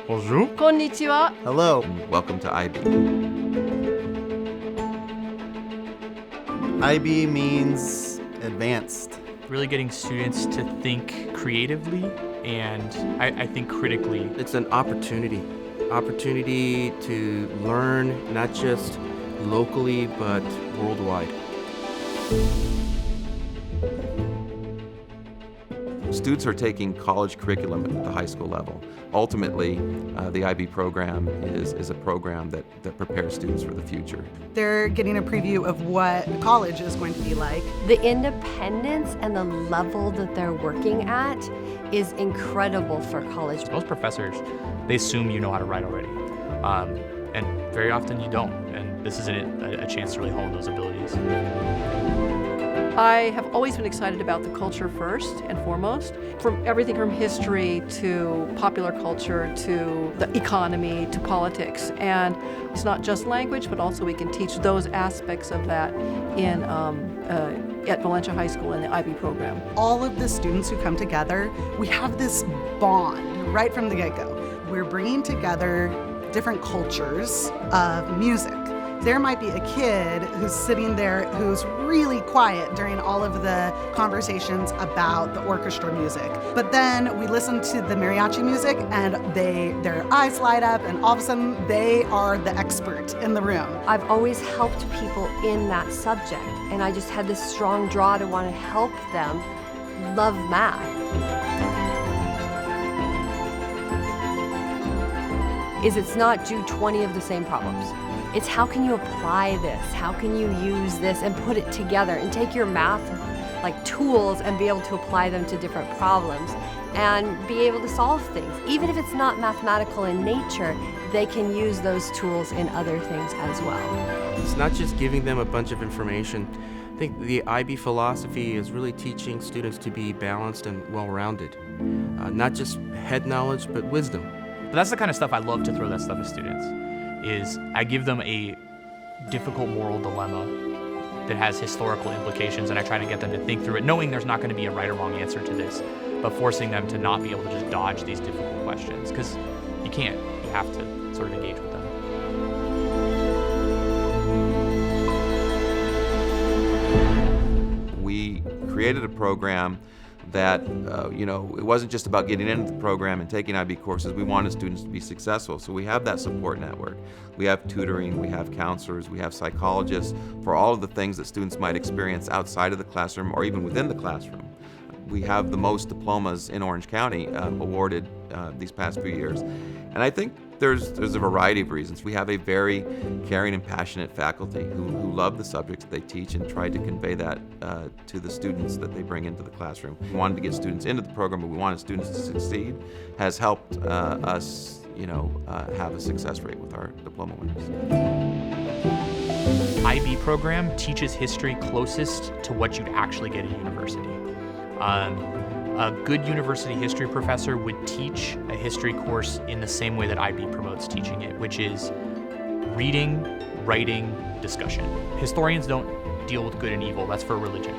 Bonjour. Konnichiwa. Hello. Welcome to IB. IB means advanced. Really getting students to think creatively and I think critically. It's an opportunity to learn not just locally but worldwide. Students are taking college curriculum at the high school level. Ultimately, the IB program is a program that prepares students for the future. They're getting a preview of what college is going to be like. The independence and the level that they're working at is incredible for college. Most professors, they assume you know how to write already. And very often you don't. And this is a chance to really hone those abilities. I have always been excited about the culture first and foremost, from everything from history to popular culture to the economy to politics. And it's not just language, but also we can teach those aspects of that in at Valencia High School in the IB program. All of the students who come together, we have this bond right from the get-go. We're bringing together different cultures of music. There might be a kid who's sitting there who's really quiet during all of the conversations about the orchestra music. But then we listen to the mariachi music and their eyes light up and all of a sudden they are the expert in the room. I've always helped people in that subject, and I just had this strong draw to want to help them love math. It's not do 20 of the same problems. It's how can you apply this? How can you use this and put it together and take your math like tools and be able to apply them to different problems and be able to solve things. Even if it's not mathematical in nature, they can use those tools in other things as well. It's not just giving them a bunch of information. I think the IB philosophy is really teaching students to be balanced and well-rounded. Not just head knowledge, but wisdom. But that's the kind of stuff I love to throw that stuff at students, is I give them a difficult moral dilemma that has historical implications, and I try to get them to think through it, knowing there's not going to be a right or wrong answer to this, but forcing them to not be able to just dodge these difficult questions, because you can't. You have to sort of engage with them. We created a program that, it wasn't just about getting into the program and taking IB courses. We wanted students to be successful. So we have that support network. We have tutoring, we have counselors, we have psychologists for all of the things that students might experience outside of the classroom or even within the classroom. We have the most diplomas in Orange County awarded these past few years. And I think there's a variety of reasons. We have a very caring and passionate faculty who love the subjects that they teach and try to convey that to the students that they bring into the classroom. We wanted to get students into the program, but we wanted students to succeed, has helped us, have a success rate with our diploma winners. IB program teaches history closest to what you'd actually get at university. A good university history professor would teach a history course in the same way that IB promotes teaching it, which is reading, writing, discussion. Historians don't deal with good and evil, that's for religion.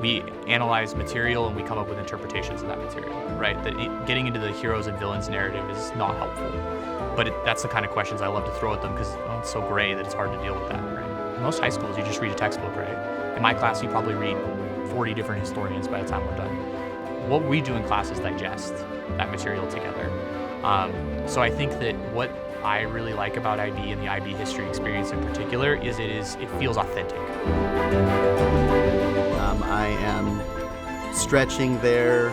We analyze material and we come up with interpretations of that material, right? Getting into the heroes and villains narrative is not helpful. But that's the kind of questions I love to throw at them because it's so gray that it's hard to deal with that, right? In most high schools, you just read a textbook, right? In my class, you probably read 40 different historians by the time we're done. What we do in class is digest that material together. So I think that what I really like about IB and the IB history experience in particular is it feels authentic. I am stretching their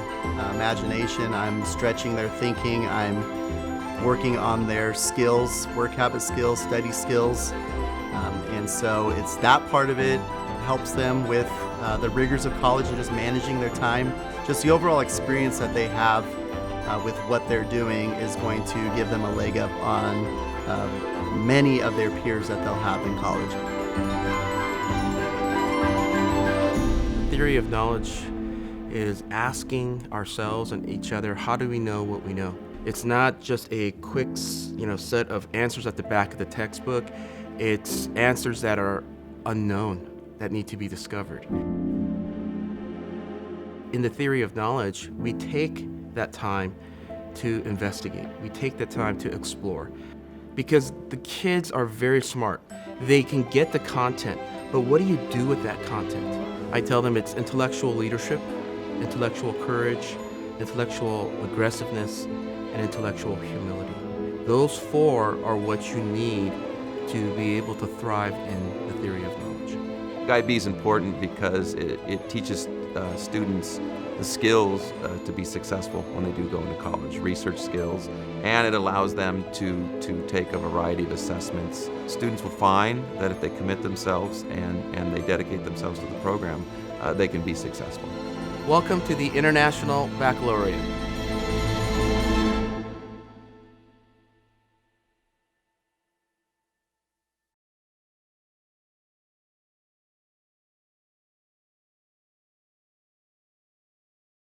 imagination, I'm stretching their thinking, I'm working on their skills, work habit skills, study skills. And so it's that part of it helps them with the rigors of college and just managing their time. Just the overall experience that they have with what they're doing is going to give them a leg up on many of their peers that they'll have in college. Theory of knowledge is asking ourselves and each other, how do we know what we know? It's not just a quick, set of answers at the back of the textbook. It's answers that are unknown, that need to be discovered. In the theory of knowledge, we take that time to investigate. We take the time to explore. Because the kids are very smart. They can get the content, but what do you do with that content? I tell them it's intellectual leadership, intellectual courage, intellectual aggressiveness, and intellectual humility. Those four are what you need to be able to thrive in the theory of knowledge. IB is important because it teaches students the skills to be successful when they do go into college, research skills, and it allows them to take a variety of assessments. Students will find that if they commit themselves and they dedicate themselves to the program, they can be successful. Welcome to the International Baccalaureate.